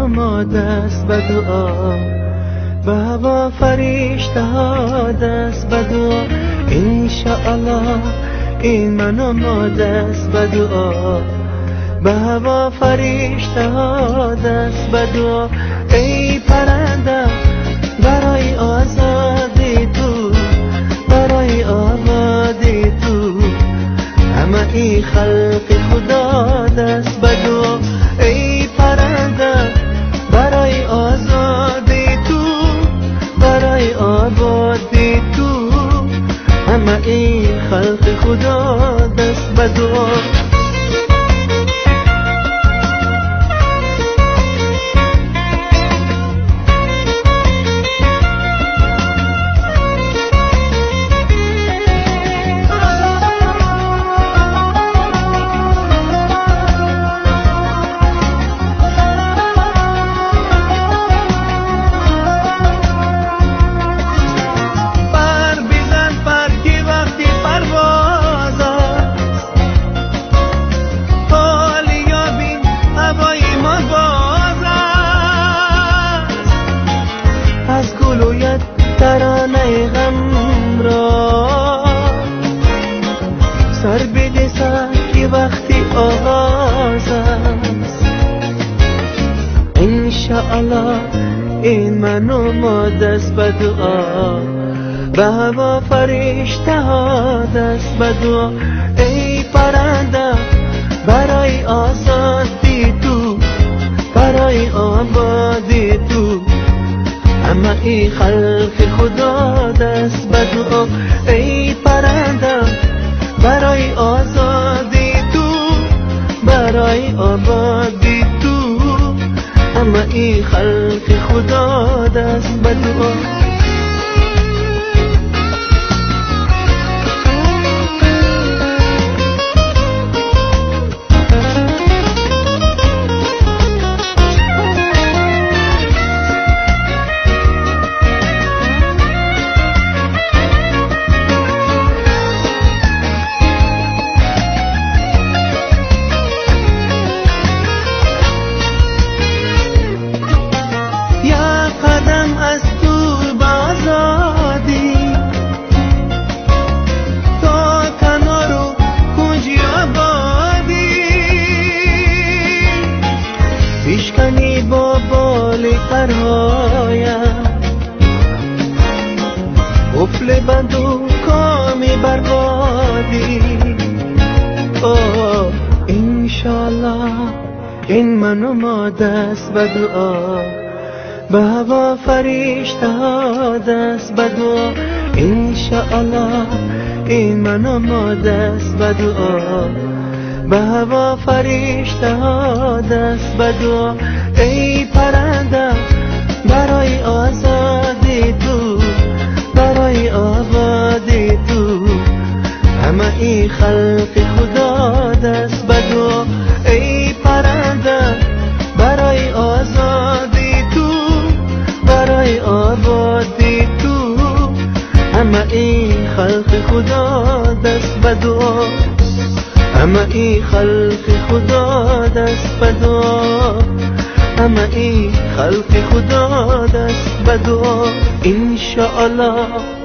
ما دست به دعا، به هوا فرشته ها دست به دعا. انشاءالله این من و ما دست به دعا، به هوا فرشته ها دست به دعا. ای پرنده برای آزادی تو، برای آبادی تو، همه ای خلق خدا دست به دعا. ای پرنده برای آزادی تو، برای آبادی تو، همه ای خلق خدا دست به دعا. ترانه غم را سر بده که وقتی آغاز است. انشاءالله این من و ما دست به دعا، به هوا فرشته ها دست به دعا. ای پرنده برای آزادی تو، برای آبادی تو، همه ای خلق خدا دست به دعا. ای پرنده برای آزادی تو، برای آبادی تو، همه ای خلق خدا دست به دعا. پیشکنی با بال پرهایم، افل بند و کامی بربادی. انشاءالله این من و ما دست به دعا، به هوا فرشته ها دست به دعا. انشاءالله این من و ما دست به دعا، به هوا فرشته ها دست به دعا. ای پرنده برای آزادی تو، برای آبادی تو، همه ای خلق خدا دست به دعا. ای پرنده برای آزادی تو، برای آبادی تو، همه ای خلق خدا دست به دعا، همه ای خلق خدا دست به دعا، همه ای خلق خدا دست به دعا. انشاءالله